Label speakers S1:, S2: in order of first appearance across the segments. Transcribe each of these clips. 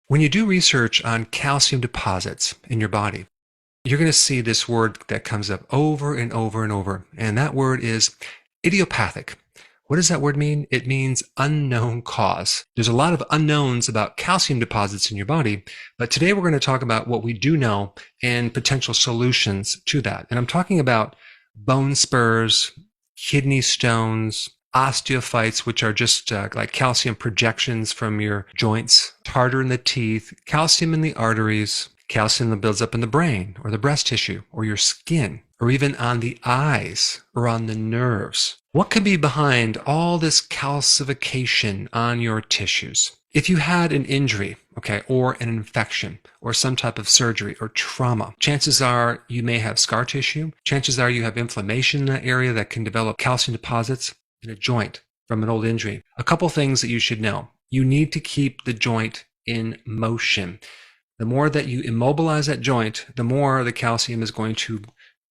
S1: When you do research on calcium deposits in your body, you're going to see this word that comes up over and over and over, and that word is idiopathic. What does that word mean? It means unknown cause. There's a lot of unknowns about calcium deposits in your body, but today we're going to talk about what we do know and potential solutions to that. And I'm talking about bone spurs, kidney stones, osteophytes, which are just like calcium projections from your joints, tartar in the teeth, calcium in the arteries, calcium that builds up in the brain or the breast tissue or your skin or even on the eyes or on the nerves. What could be behind all this calcification on your tissues? If you had an injury, okay, or an infection or some type of surgery or trauma, chances are you may have scar tissue. Chances are you have inflammation in that area that can develop calcium deposits in a joint from an old injury. A couple things that you should know. You need to keep the joint in motion. The more that you immobilize that joint, the more the calcium is going to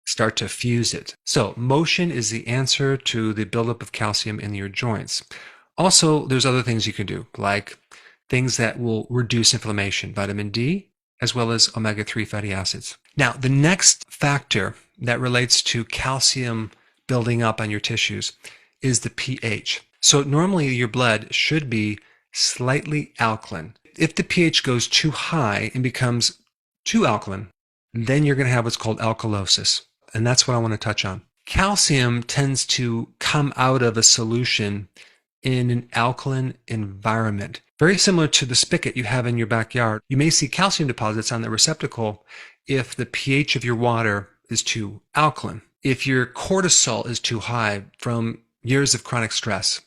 S1: start to fuse it. So motion is the answer to the buildup of calcium in your joints. Also, there's other things you can do, like things that will reduce inflammation, vitamin D, as well as omega-3 fatty acids. Now, the next factor that relates to calcium building up on your tissues is the pH. So normally your blood should be slightly alkaline. If the pH goes too high and becomes too alkaline, then you're going to have what's called alkalosis. And that's what I want to touch on. Calcium tends to come out of a solution in an alkaline environment. Very similar to the spigot you have in your backyard. You may see calcium deposits on the receptacle if the pH of your water is too alkaline, if your cortisol is too high from years of chronic stress,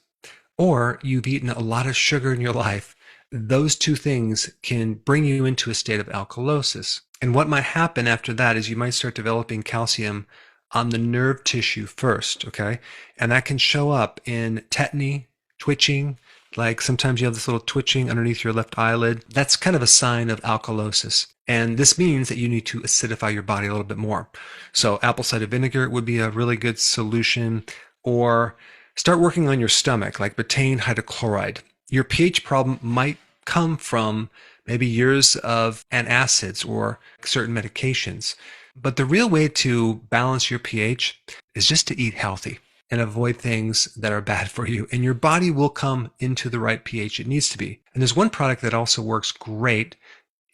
S1: or you've eaten a lot of sugar in your life. Those two things can bring you into a state of alkalosis. And what might happen after that is you might start developing calcium on the nerve tissue first, okay? And that can show up in tetany, twitching, like sometimes you have this little twitching underneath your left eyelid. That's kind of a sign of alkalosis. And this means that you need to acidify your body a little bit more. So apple cider vinegar would be a really good solution, or start working on your stomach, like betaine hydrochloride. Your pH problem might come from maybe years of antacids or certain medications. But the real way to balance your pH is just to eat healthy and avoid things that are bad for you. And your body will come into the right pH it needs to be. And there's one product that also works great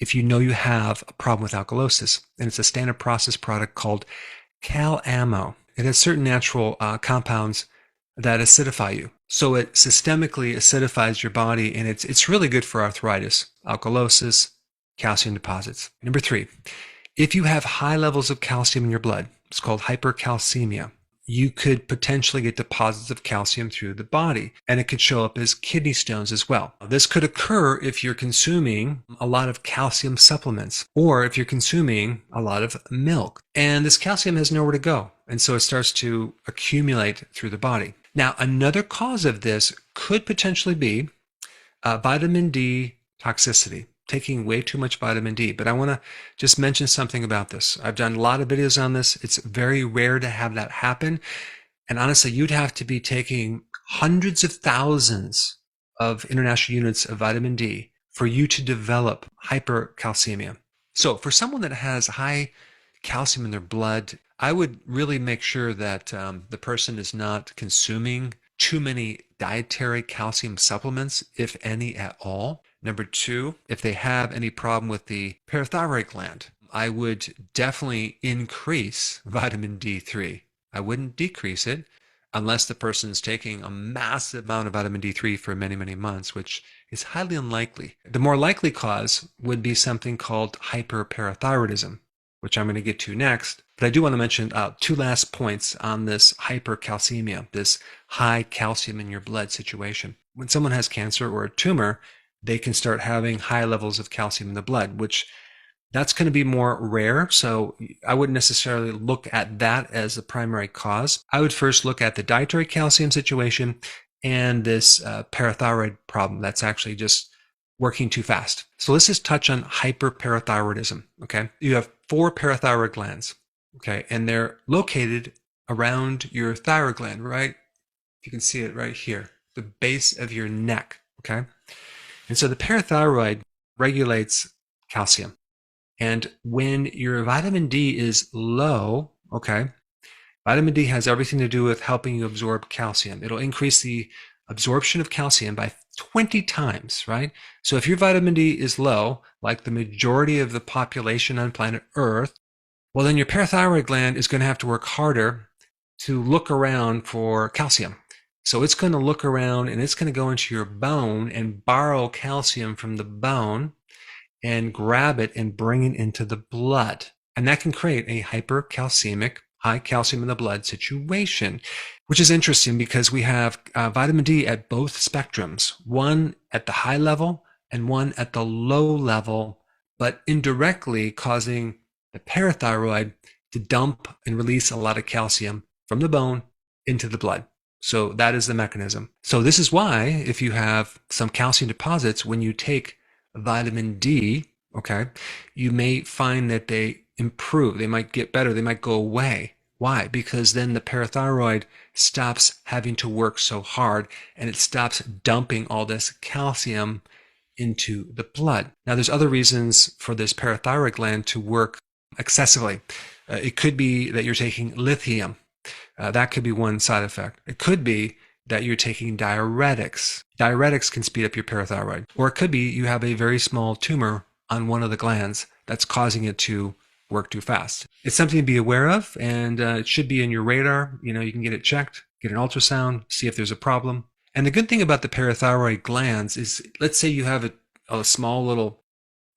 S1: if you know you have a problem with alkalosis. And it's a standard process product called Cal-Amo. It has certain natural compounds that acidify you. So it systemically acidifies your body, and it's really good for arthritis, alkalosis, calcium deposits. Number 3, if you have high levels of calcium in your blood, it's called hypercalcemia. You could potentially get deposits of calcium through the body, and it could show up as kidney stones as well. This could occur if you're consuming a lot of calcium supplements, or if you're consuming a lot of milk. And this calcium has nowhere to go, and so it starts to accumulate through the body. Now, another cause of this could potentially be vitamin D toxicity, taking way too much vitamin D. But I want to just mention something about this. I've done a lot of videos on this. It's very rare to have that happen. And honestly, you'd have to be taking hundreds of thousands of international units of vitamin D for you to develop hypercalcemia. So for someone that has high calcium in their blood, I would really make sure that the person is not consuming too many dietary calcium supplements, if any at all. Number 2, if they have any problem with the parathyroid gland, I would definitely increase vitamin D3. I wouldn't decrease it unless the person is taking a massive amount of vitamin D3 for many, many months, which is highly unlikely. The more likely cause would be something called hyperparathyroidism, which I'm going to get to next. But I do want to mention 2 last points on this hypercalcemia, this high calcium in your blood situation. When someone has cancer or a tumor, they can start having high levels of calcium in the blood, which that's going to be more rare. So I wouldn't necessarily look at that as the primary cause. I would first look at the dietary calcium situation and this parathyroid problem that's actually just working too fast. So let's just touch on hyperparathyroidism, okay? You have 4 parathyroid glands, okay? And they're located around your thyroid gland, right? You can see it right here, the base of your neck, okay? And so the parathyroid regulates calcium. And when your vitamin D is low, okay, vitamin D has everything to do with helping you absorb calcium. It'll increase the absorption of calcium by 20 times, right? So if your vitamin D is low, like the majority of the population on planet Earth, well, then your parathyroid gland is going to have to work harder to look around for calcium. So it's going to look around and it's going to go into your bone and borrow calcium from the bone and grab it and bring it into the blood. And that can create a hypercalcemic, high calcium in the blood situation, which is interesting because we have vitamin D at both spectrums, one at the high level and one at the low level, but indirectly causing the parathyroid to dump and release a lot of calcium from the bone into the blood. So that is the mechanism. So this is why if you have some calcium deposits, when you take vitamin D, okay, you may find that they improve. They might get better. They might go away. Why? Because then the parathyroid stops having to work so hard and it stops dumping all this calcium into the blood. Now, there's other reasons for this parathyroid gland to work excessively. It could be that you're taking lithium. That could be one side effect. It could be that you're taking diuretics. Diuretics can speed up your parathyroid. Or it could be you have a very small tumor on one of the glands that's causing it to work too fast. It's something to be aware of, and it should be in your radar. You know, you can get it checked, get an ultrasound, see if there's a problem. And the good thing about the parathyroid glands is, let's say you have a small little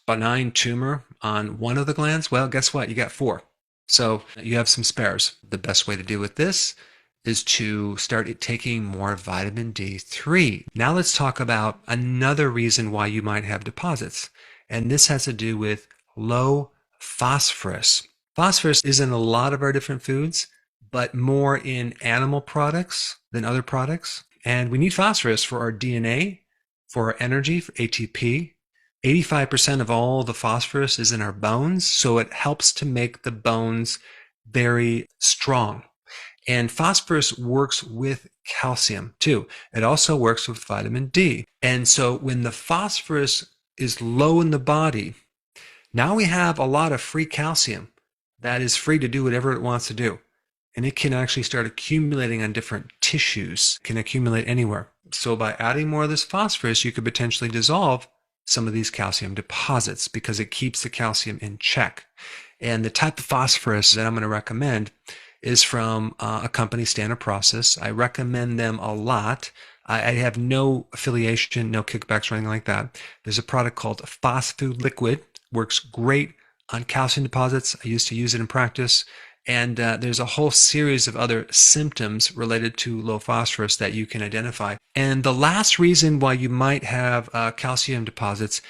S1: benign tumor on one of the glands. Well, guess what? You got 4. So you have some spares. The best way to deal with this is to start taking more vitamin D3. Now let's talk about another reason why you might have deposits. And this has to do with low phosphorus. Phosphorus is in a lot of our different foods, but more in animal products than other products. And we need phosphorus for our DNA, for our energy, for ATP. 85% of all the phosphorus is in our bones, so it helps to make the bones very strong. And phosphorus works with calcium too. It also works with vitamin D. And so when the phosphorus is low in the body, now we have a lot of free calcium that is free to do whatever it wants to do. And it can actually start accumulating on different tissues, can accumulate anywhere. So by adding more of this phosphorus, you could potentially dissolve some of these calcium deposits because it keeps the calcium in check. And the type of phosphorus that I'm going to recommend is from a company, Standard Process. I recommend them a lot. I have no affiliation, no kickbacks or anything like that. There's a product called Phosfood Liquid. Works great on calcium deposits. I used to use it in practice. And there's a whole series of other symptoms related to low phosphorus that you can identify. And the last reason why you might have calcium deposits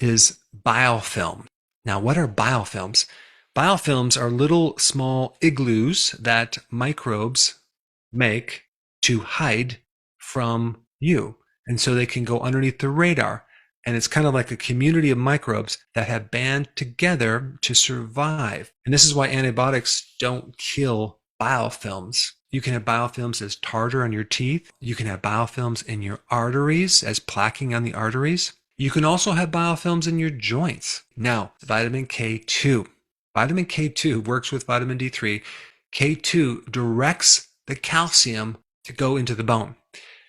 S1: is biofilm. Now, what are biofilms? Biofilms are little small igloos that microbes make to hide from you. And so they can go underneath the radar. And it's kind of like a community of microbes that have band together to survive. And this is why antibiotics don't kill biofilms. You can have biofilms as tartar on your teeth. You can have biofilms in your arteries as plaquing on the arteries. You can also have biofilms in your joints. Now, vitamin K2. Vitamin K2 works with vitamin D3. K2 directs the calcium to go into the bone.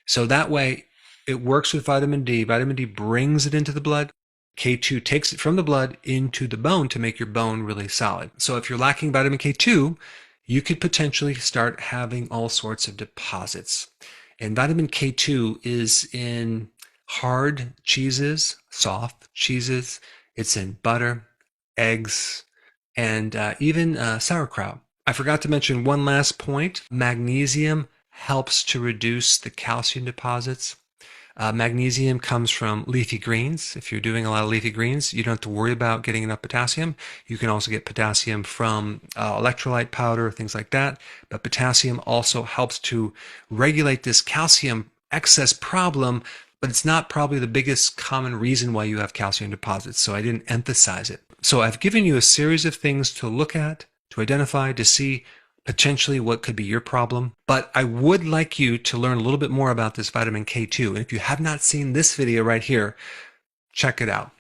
S1: So that way, it works with vitamin D. Vitamin D brings it into the blood. K2 takes it from the blood into the bone to make your bone really solid. So if you're lacking vitamin K2, you could potentially start having all sorts of deposits. And vitamin K2 is in hard cheeses, soft cheeses. It's in butter, eggs, and even sauerkraut. I forgot to mention one last point. Magnesium helps to reduce the calcium deposits. Magnesium comes from leafy greens. If you're doing a lot of leafy greens, you don't have to worry about getting enough potassium. You can also get potassium from electrolyte powder, things like that. But potassium also helps to regulate this calcium excess problem, but it's not probably the biggest common reason why you have calcium deposits. So I didn't emphasize it. So I've given you a series of things to look at, to identify, to see potentially what could be your problem. But I would like you to learn a little bit more about this vitamin K2. And if you have not seen this video right here, check it out.